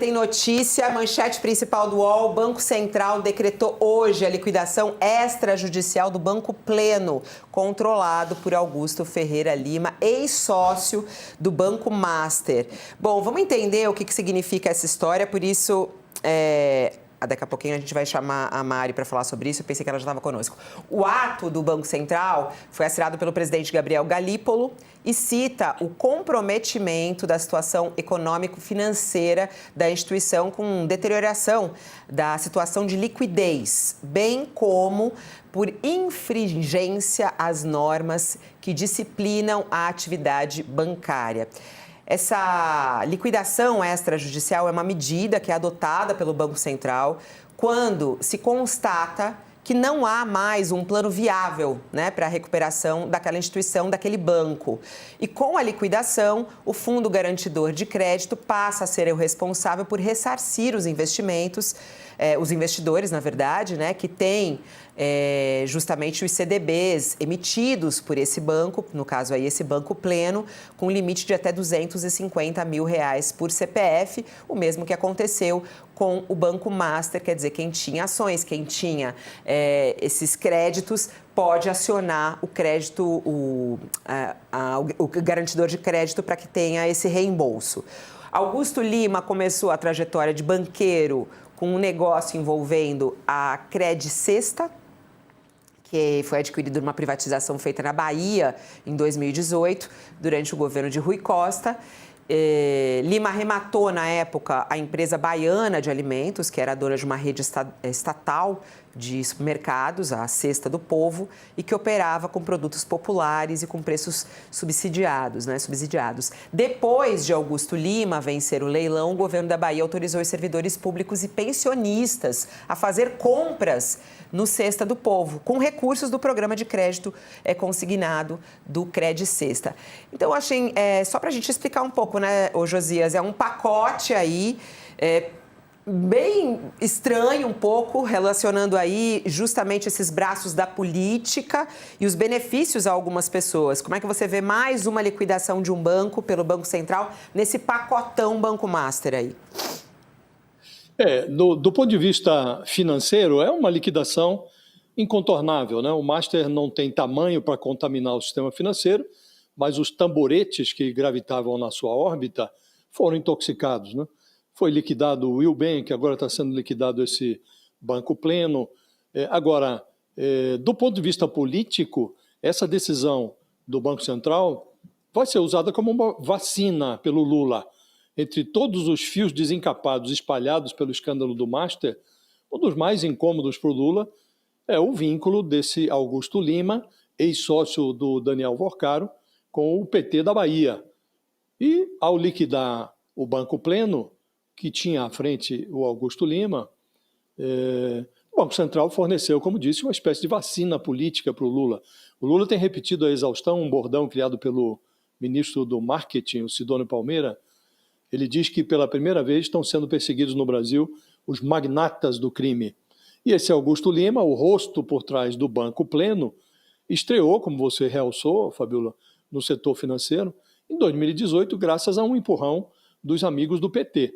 tem notícia, manchete principal do UOL, o Banco Central decretou hoje a liquidação extrajudicial do Banco Pleno, controlado por Augusto Ferreira Lima, ex-sócio do Banco Master. Bom, vamos entender o que significa essa história, por isso... Daqui a pouquinho a gente vai chamar a Mari para falar sobre isso, eu pensei que ela já estava conosco. O ato do Banco Central foi assinado pelo presidente Gabriel Galípolo e cita o comprometimento da situação econômico-financeira da instituição com deterioração da situação de liquidez, bem como por infringência às normas que disciplinam a atividade bancária. Essa liquidação extrajudicial é uma medida que é adotada pelo Banco Central quando se constata que não há mais um plano viável, para a recuperação daquela instituição, daquele banco. E com a liquidação, o Fundo Garantidor de Crédito passa a ser o responsável por ressarcir os investimentos, os investidores, na verdade, que têm justamente os CDBs emitidos por esse banco, no caso aí esse Banco Pleno, com limite de até R$250 mil por CPF, o mesmo que aconteceu com o Banco Master, quer dizer, quem tinha ações, quem tinha esses créditos, pode acionar o crédito, o garantidor de crédito para que tenha esse reembolso. Augusto Lima começou a trajetória de banqueiro com um negócio envolvendo a Credicesta, que foi adquirido numa privatização feita na Bahia em 2018, durante o governo de Rui Costa. Lima arrematou, na época, a empresa baiana de alimentos, que era dona de uma rede estatal de supermercados, a Cesta do Povo, e que operava com produtos populares e com preços subsidiados. Depois de Augusto Lima vencer o leilão, o governo da Bahia autorizou os servidores públicos e pensionistas a fazer compras no Cesta do Povo, com recursos do programa de crédito consignado do Credicesta. Então, achei, só para a gente explicar um pouco, Josias, é um pacote aí bem estranho um pouco, relacionando aí justamente esses braços da política e os benefícios a algumas pessoas. Como é que você vê mais uma liquidação de um banco pelo Banco Central nesse pacotão Banco Master aí? Do ponto de vista financeiro, é uma liquidação incontornável, O Master não tem tamanho para contaminar o sistema financeiro, mas os tamboretes que gravitavam na sua órbita foram intoxicados, Foi liquidado o Willbank, agora está sendo liquidado esse Banco Pleno. Agora, do ponto de vista político, essa decisão do Banco Central vai ser usada como uma vacina pelo Lula. Entre todos os fios desencapados espalhados pelo escândalo do Master, um dos mais incômodos para o Lula é o vínculo desse Augusto Lima, ex-sócio do Daniel Vorcaro, com o PT da Bahia. E, ao liquidar o Banco Pleno, que tinha à frente o Augusto Lima, o Banco Central forneceu, como disse, uma espécie de vacina política para o Lula. O Lula tem repetido à exaustão um bordão criado pelo ministro do Marketing, o Sidônio Palmeira. Ele diz que pela primeira vez estão sendo perseguidos no Brasil os magnatas do crime. E esse Augusto Lima, o rosto por trás do Banco Pleno, estreou, como você realçou, Fabiola, no setor financeiro, em 2018, graças a um empurrão dos amigos do PT.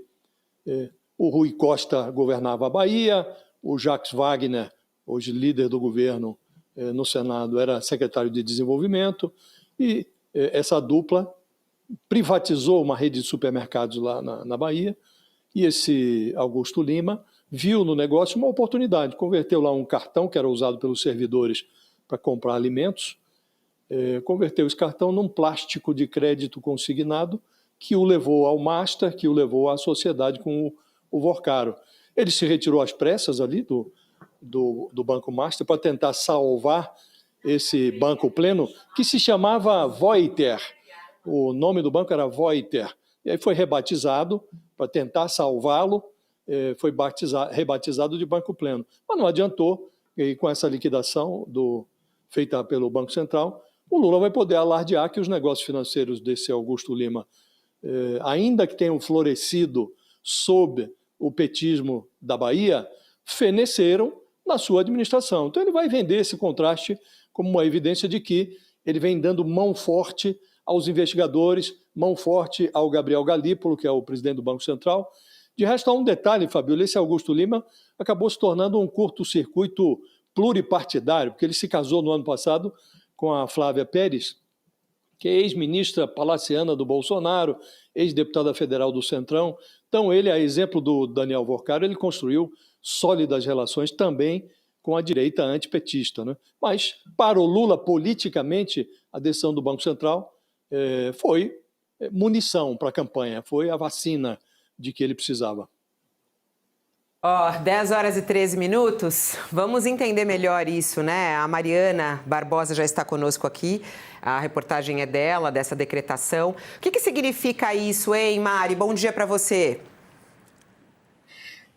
O Rui Costa governava a Bahia, o Jacques Wagner, hoje líder do governo no Senado, era secretário de Desenvolvimento, e essa dupla privatizou uma rede de supermercados lá na Bahia, e esse Augusto Lima viu no negócio uma oportunidade, converteu lá um cartão que era usado pelos servidores para comprar alimentos, converteu esse cartão num plástico de crédito consignado que o levou ao Master, que o levou à sociedade com o Vorcaro. Ele se retirou às pressas ali do Banco Master para tentar salvar esse Banco Pleno, que se chamava Voiter. O nome do banco era Voiter. E aí foi rebatizado, para tentar salvá-lo, foi rebatizado de Banco Pleno. Mas não adiantou, e com essa liquidação feita pelo Banco Central, o Lula vai poder alardear que os negócios financeiros desse Augusto Lima, ainda que tenham florescido sob o petismo da Bahia, feneceram na sua administração. Então ele vai vender esse contraste como uma evidência de que ele vem dando mão forte aos investigadores, mão forte ao Gabriel Galípolo, que é o presidente do Banco Central, De resto, há um detalhe, Fabíola, esse Augusto Lima acabou se tornando um curto-circuito pluripartidário, porque ele se casou no ano passado com a Flávia Pérez, que é ex-ministra palaciana do Bolsonaro, ex-deputada federal do Centrão. Então, ele, a exemplo do Daniel Vorcaro, ele construiu sólidas relações também com a direita antipetista, né? Mas, para o Lula, politicamente, a decisão do Banco Central foi munição para a campanha, foi a vacina de que ele precisava. 10 horas e 13 minutos. Vamos entender melhor isso, né? A Mariana Barbosa já está conosco aqui. A reportagem é dela, dessa decretação. O que significa isso, hein, Mari? Bom dia para você.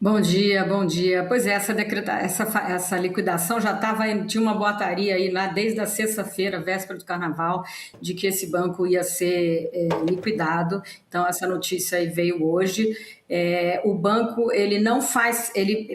Bom dia, bom dia. Pois é, essa liquidação já tinha uma boataria aí desde a sexta-feira, véspera do Carnaval, de que esse banco ia ser liquidado. Então, essa notícia aí veio hoje. O banco,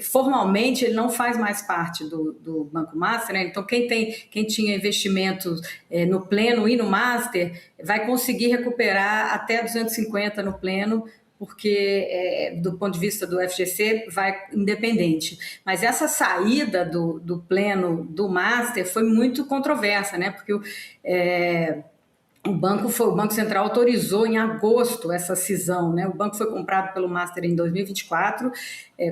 formalmente, ele não faz mais parte do Banco Master, né? Então, quem tinha investimentos no Pleno e no Master vai conseguir recuperar até 250 no Pleno, porque, do ponto de vista do FGC, vai independente. Mas essa saída do Pleno do Master foi muito controversa, né? Porque o Banco Central autorizou em agosto essa cisão, né? O banco foi comprado pelo Master em 2024,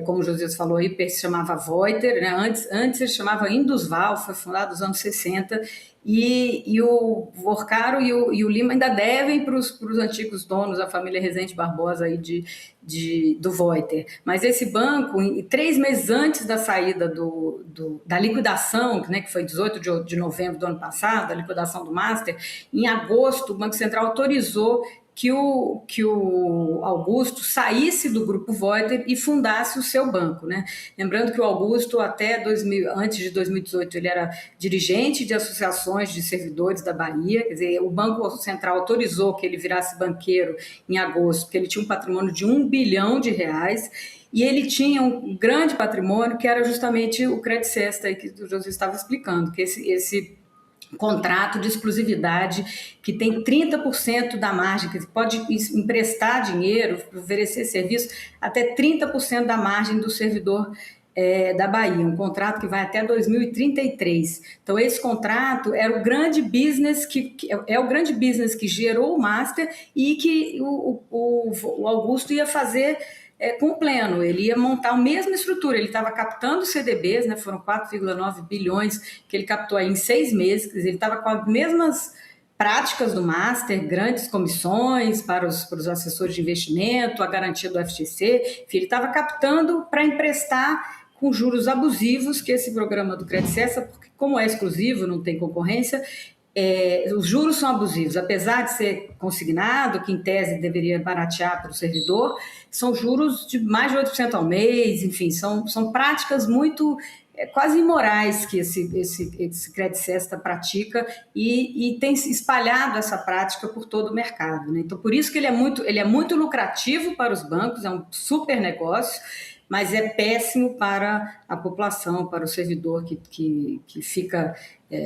como o José falou aí, se chamava Voiter, né? Antes ele chamava Indusval, foi fundado nos anos 60, e o Vorcaro e o Lima ainda devem para os antigos donos, a família Rezende Barbosa aí do Voiter. Mas esse banco, 3 meses antes da saída da liquidação, né, que foi 18 de novembro do ano passado, a liquidação do Master, em agosto o Banco Central autorizou que o Augusto saísse do Grupo Voiter e fundasse o seu banco, né? Lembrando que o Augusto, antes de 2018, ele era dirigente de associações de servidores da Bahia, quer dizer, o Banco Central autorizou que ele virasse banqueiro em agosto, porque ele tinha um patrimônio de R$1 bilhão, e ele tinha um grande patrimônio, que era justamente o Credit Sesta, que o José estava explicando, que esse contrato de exclusividade que tem 30% da margem, que pode emprestar dinheiro, oferecer serviço, até 30% da margem do servidor da Bahia, um contrato que vai até 2033. Então, esse contrato era o grande business que gerou o Master e que o Augusto ia fazer com o Pleno. Ele ia montar a mesma estrutura, ele estava captando CDBs, né, foram 4,9 bilhões que ele captou aí em 6 meses, quer dizer, ele estava com as mesmas práticas do Master, grandes comissões para os assessores de investimento, a garantia do FGC, enfim, ele estava captando para emprestar com juros abusivos, que esse programa do Credit Sesta, porque como é exclusivo, não tem concorrência, os juros são abusivos, apesar de ser consignado, que em tese deveria baratear para o servidor, são juros de mais de 8% ao mês, enfim, são práticas muito quase imorais que esse Credit Sesta pratica e tem espalhado essa prática por todo o mercado, né? Então, por isso que ele é muito lucrativo para os bancos, é um super negócio, mas é péssimo para a população, para o servidor que fica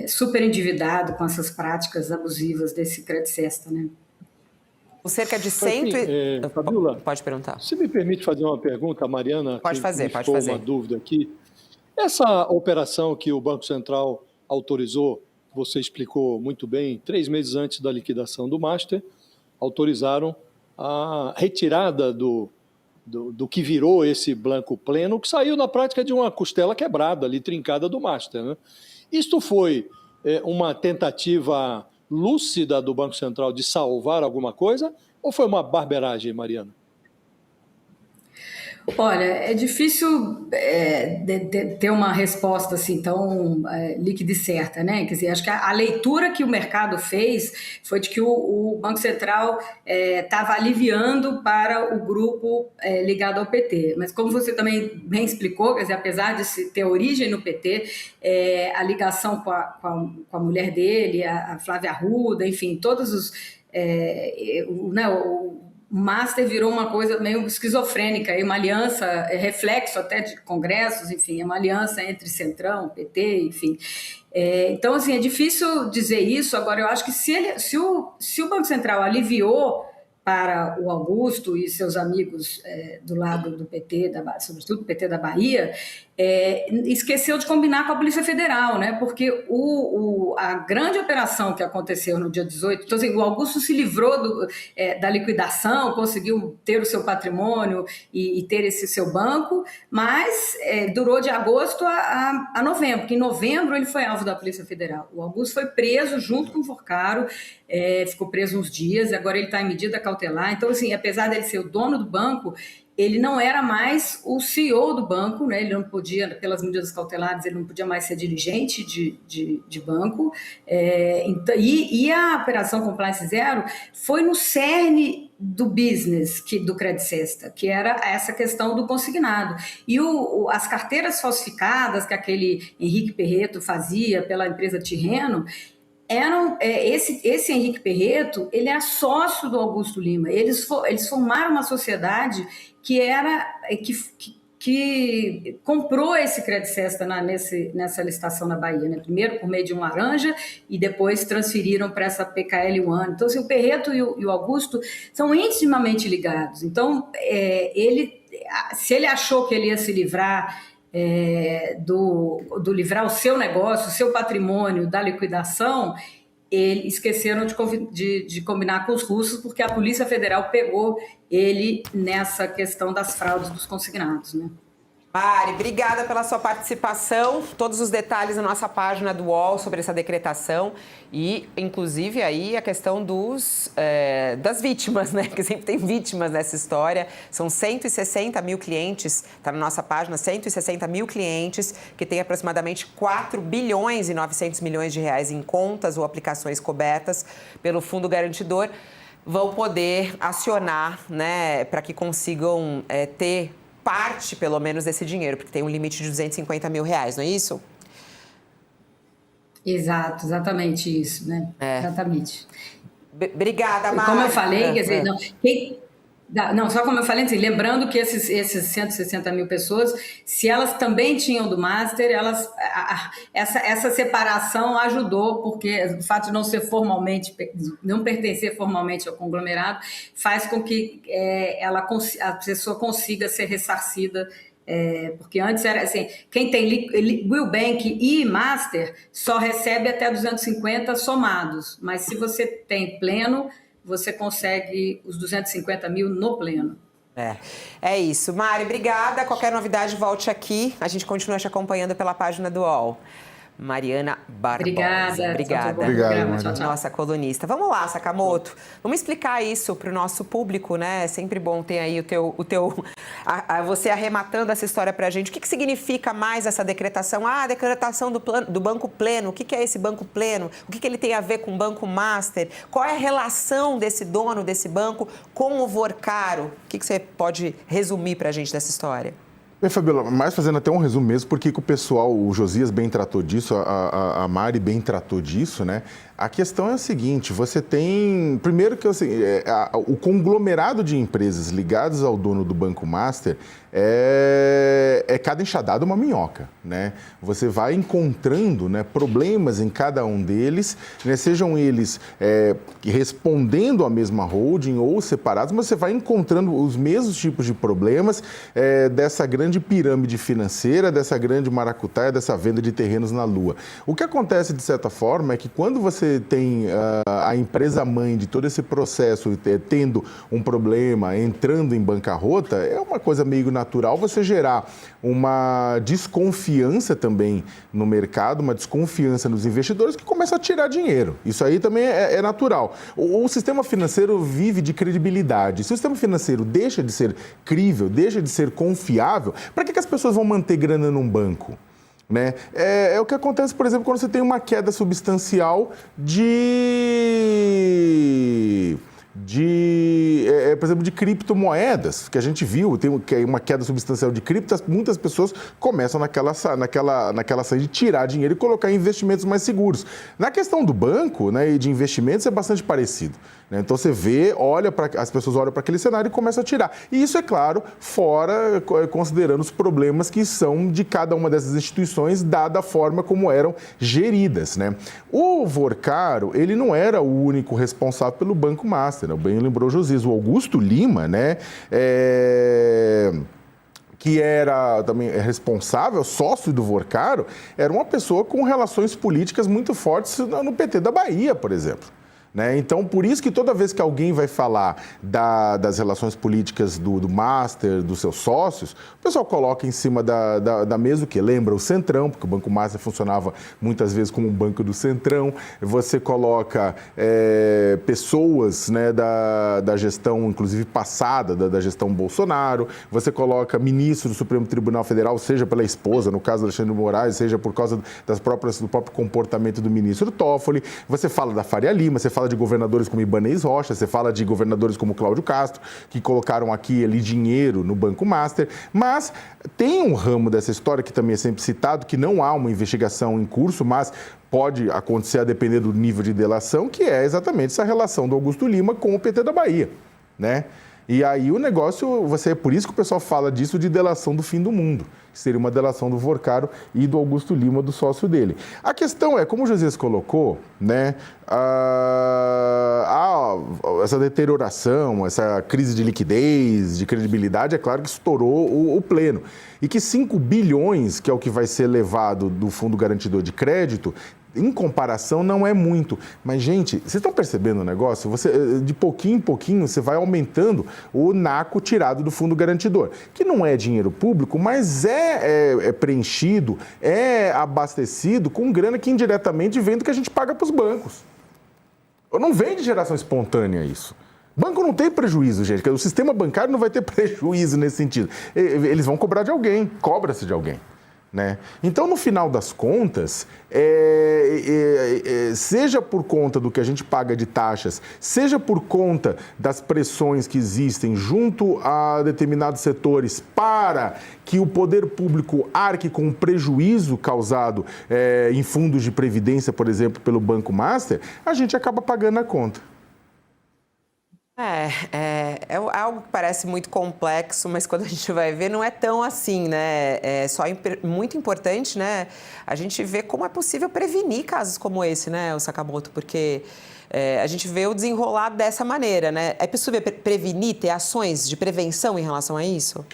super endividado com essas práticas abusivas desse Credit Sesta, né? Cerca de 100... Fabíola, pode perguntar. Se me permite fazer uma pergunta, a Mariana, pode fazer. uma dúvida aqui. Essa operação que o Banco Central autorizou, você explicou muito bem, 3 meses antes da liquidação do Master, autorizaram a retirada do que virou esse Banco Pleno, que saiu na prática de uma costela quebrada, ali, trincada do Master, né? Isto foi uma tentativa lúcida do Banco Central de salvar alguma coisa ou foi uma barberagem, Mariana? Olha, é difícil ter uma resposta assim tão líquida e certa, né? Quer dizer, acho que a leitura que o mercado fez foi de que o Banco Central estava aliviando para o grupo ligado ao PT. Mas como você também bem explicou, quer dizer, apesar de ter origem no PT, a ligação com a mulher dele, a Flávia Arruda, enfim, todos os... O Master virou uma coisa meio esquizofrênica, uma aliança, reflexo até de congressos, enfim, é uma aliança entre Centrão, PT, enfim. Então, assim, é difícil dizer isso. Agora, eu acho que se o Banco Central aliviou para o Augusto e seus amigos do lado do PT, sobretudo do PT da Bahia, esqueceu de combinar com a Polícia Federal, né? Porque a grande operação que aconteceu no dia 18, então, assim, o Augusto se livrou da liquidação, conseguiu ter o seu patrimônio e ter esse seu banco, mas durou de agosto a novembro, porque em novembro ele foi alvo da Polícia Federal. O Augusto foi preso junto com o Forcaro, ficou preso uns dias, agora ele está em medida cautelar. Então, assim, apesar dele ser o dono do banco, ele não era mais o CEO do banco, né? Ele não podia, pelas medidas cautelares, ele não podia mais ser dirigente de banco. E a Operação Compliance Zero foi no cerne do business do Credit Sesta, que era essa questão do consignado. E as carteiras falsificadas que aquele Henrique Perreto fazia pela empresa Tirreno, esse Henrique Perreto, ele era sócio do Augusto Lima. Eles formaram uma sociedade que comprou esse Credit Sesta nessa licitação na Bahia, né? Primeiro por meio de um laranja e depois transferiram para essa PKL One. Então, assim, o Perreto e o Augusto são intimamente ligados. Então, se ele achou que ele ia se livrar livrar o seu negócio, o seu patrimônio da liquidação, esqueceram de combinar com os russos, porque a Polícia Federal pegou ele nessa questão das fraudes dos consignados, né? Mari, obrigada pela sua participação. Todos os detalhes na nossa página do UOL sobre essa decretação e, inclusive, aí a questão das vítimas, né? Que sempre tem vítimas nessa história. São 160 mil clientes, está na nossa página, 160 mil clientes que têm aproximadamente 4 bilhões e 900 milhões de reais em contas ou aplicações cobertas pelo Fundo Garantidor, vão poder acionar, né, para que consigam ter parte, pelo menos, desse dinheiro, porque tem um limite de 250 mil reais, não é isso? Exatamente isso, né? Exatamente. Obrigada, Mari. Como eu falei, quer dizer, só como eu falei, assim, lembrando que esses 160 mil pessoas, se elas também tinham do Master, essa separação ajudou, porque o fato de não pertencer formalmente ao conglomerado, faz com que a pessoa consiga ser ressarcida, porque antes era assim, quem tem Will Bank e Master só recebe até 250 somados, mas se você tem pleno, você consegue os 250 mil no pleno. É isso. Mari, obrigada. Qualquer novidade, volte aqui. A gente continua te acompanhando pela página do UOL. Mariana Barbosa. Obrigada. Nossa colunista. Vamos lá, Sakamoto. Vamos explicar isso para o nosso público, né? É sempre bom ter aí você arrematando essa história para a gente. O que significa mais essa decretação? A decretação do Banco Pleno. O que é esse Banco Pleno? O que ele tem a ver com o Banco Master? Qual é a relação desse dono desse banco com o Vorcaro? O que você pode resumir para a gente dessa história? Bem, Fabiola, mais fazendo até um resumo mesmo, porque o pessoal, o Josias bem tratou disso, a Mari bem tratou disso, né? A questão é a seguinte, você tem, primeiro que assim, o conglomerado de empresas ligadas ao dono do Banco Master é cada enxadada uma minhoca, né? Você vai encontrando, né, problemas em cada um deles, né, sejam eles respondendo à mesma holding ou separados, mas você vai encontrando os mesmos tipos de problemas dessa grande pirâmide financeira, dessa grande maracutaia, dessa venda de terrenos na Lua. O que acontece, de certa forma, é que quando você tem a empresa mãe de todo esse processo tendo um problema, entrando em bancarrota, é uma coisa meio natural você gerar uma desconfiança também no mercado, uma desconfiança nos investidores que começam a tirar dinheiro. Isso aí também é natural. O sistema financeiro vive de credibilidade. Se o sistema financeiro deixa de ser crível, deixa de ser confiável, para que as pessoas vão manter grana num banco? Né? É o que acontece, por exemplo, quando você tem uma queda substancial por exemplo, de criptomoedas, que a gente viu, tem uma queda substancial de criptos, muitas pessoas começam naquela saída de tirar dinheiro e colocar em investimentos mais seguros. Na questão do banco, né, e de investimentos é bastante parecido. Né? Então você vê, as pessoas olham para aquele cenário e começam a tirar. E isso, é claro, fora considerando os problemas que são de cada uma dessas instituições, dada a forma como eram geridas. Né? O Vorcaro, ele não era o único responsável pelo Banco Master. né? Bem lembrou Josias, o Augusto Lima, né? Que era também responsável, sócio do Vorcaro, era uma pessoa com relações políticas muito fortes no PT da Bahia, por exemplo. Né? Então, por isso que toda vez que alguém vai falar das relações políticas do Master, dos seus sócios, o pessoal coloca em cima da mesa o que? Lembra o Centrão, porque o Banco Master funcionava muitas vezes como um banco do Centrão. Você coloca pessoas, né, da gestão, inclusive passada, da gestão Bolsonaro. Você coloca ministro do Supremo Tribunal Federal, seja pela esposa, no caso do Alexandre de Moraes, seja por causa do próprio comportamento do ministro Toffoli. Você fala da Faria Lima, você fala de governadores como Ibanez Rocha, você fala de governadores como Cláudio Castro, que colocaram aqui ali dinheiro no Banco Master, mas tem um ramo dessa história que também é sempre citado, que não há uma investigação em curso, mas pode acontecer a depender do nível de delação, que é exatamente essa relação do Augusto Lima com o PT da Bahia, né? E aí o negócio, é por isso que o pessoal fala disso de delação do fim do mundo, que seria uma delação do Vorcaro e do Augusto Lima, do sócio dele. A questão é, como o Josias colocou, né, essa deterioração, essa crise de liquidez, de credibilidade, é claro que estourou o pleno. E que 5 bilhões, que é o que vai ser levado do Fundo Garantidor de Crédito, em comparação, não é muito. Mas, gente, vocês estão percebendo o negócio? De pouquinho em pouquinho, você vai aumentando o NACO tirado do Fundo Garantidor, que não é dinheiro público, mas é preenchido, é abastecido com grana que indiretamente vem do que a gente paga para os bancos. Não vem de geração espontânea isso. Banco não tem prejuízo, gente. O sistema bancário não vai ter prejuízo nesse sentido. Eles vão cobrar de alguém, cobra-se de alguém. Né? Então, no final das contas, seja por conta do que a gente paga de taxas, seja por conta das pressões que existem junto a determinados setores para que o poder público arque com o prejuízo causado em fundos de previdência, por exemplo, pelo Banco Master, a gente acaba pagando a conta. É algo que parece muito complexo, mas quando a gente vai ver, não é tão assim, né? É só muito importante, né? A gente vê como é possível prevenir casos como esse, né, o Sakamoto? Porque a gente vê o desenrolar dessa maneira, né? É possível prevenir, ter ações de prevenção em relação a isso?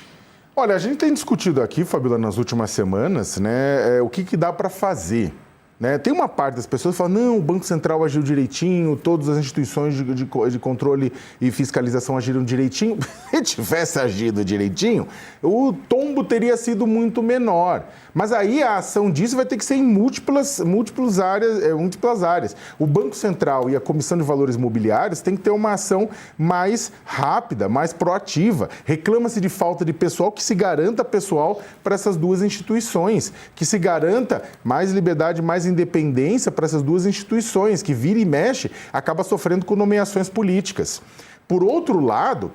Olha, a gente tem discutido aqui, Fabíola, nas últimas semanas, né, o que dá para fazer. Né? Tem uma parte das pessoas que falam, não, o Banco Central agiu direitinho, todas as instituições de controle e fiscalização agiram direitinho. Se tivesse agido direitinho, o tombo teria sido muito menor. Mas aí a ação disso vai ter que ser em múltiplas áreas. O Banco Central e a Comissão de Valores Mobiliários têm que ter uma ação mais rápida, mais proativa. Reclama-se de falta de pessoal, que se garanta pessoal para essas duas instituições, que se garanta mais liberdade, mais independência para essas duas instituições, que vira e mexe, acaba sofrendo com nomeações políticas. Por outro lado,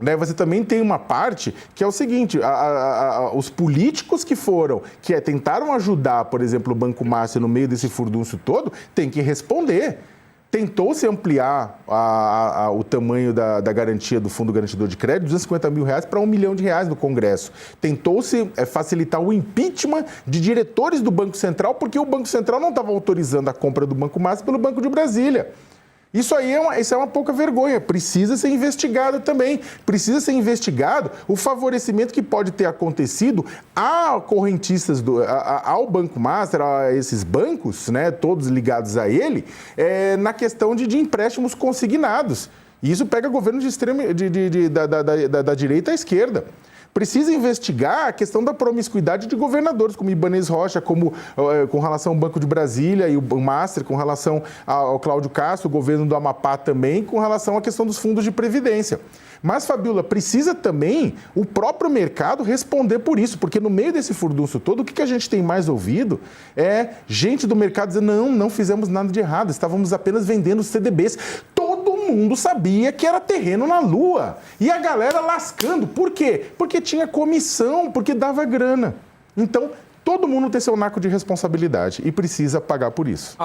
né, você também tem uma parte que é o seguinte, os políticos que tentaram ajudar, por exemplo, o Banco Master no meio desse furdúncio todo, têm que responder. Tentou-se ampliar o tamanho da garantia do Fundo Garantidor de Crédito, de R$250 mil para R$1 milhão no Congresso. Tentou-se facilitar o impeachment de diretores do Banco Central, porque o Banco Central não estava autorizando a compra do Banco Master pelo Banco de Brasília. Isso aí é uma pouca vergonha, precisa ser investigado também, precisa ser investigado o favorecimento que pode ter acontecido a correntistas ao Banco Master, a esses bancos, né, todos ligados a ele, na questão de empréstimos consignados. E isso pega governo da direita à esquerda. Precisa investigar a questão da promiscuidade de governadores, como Ibanez Rocha, com relação ao Banco de Brasília e o Master, com relação ao Cláudio Castro, o governo do Amapá também, com relação à questão dos fundos de previdência. Mas, Fabíola, precisa também o próprio mercado responder por isso, porque no meio desse furdúncio todo, o que a gente tem mais ouvido é gente do mercado dizendo, não fizemos nada de errado, estávamos apenas vendendo CDBs. Todo mundo sabia que era terreno na Lua. E a galera lascando. Por quê? Porque tinha comissão, porque dava grana. Então, todo mundo tem seu naco de responsabilidade e precisa pagar por isso.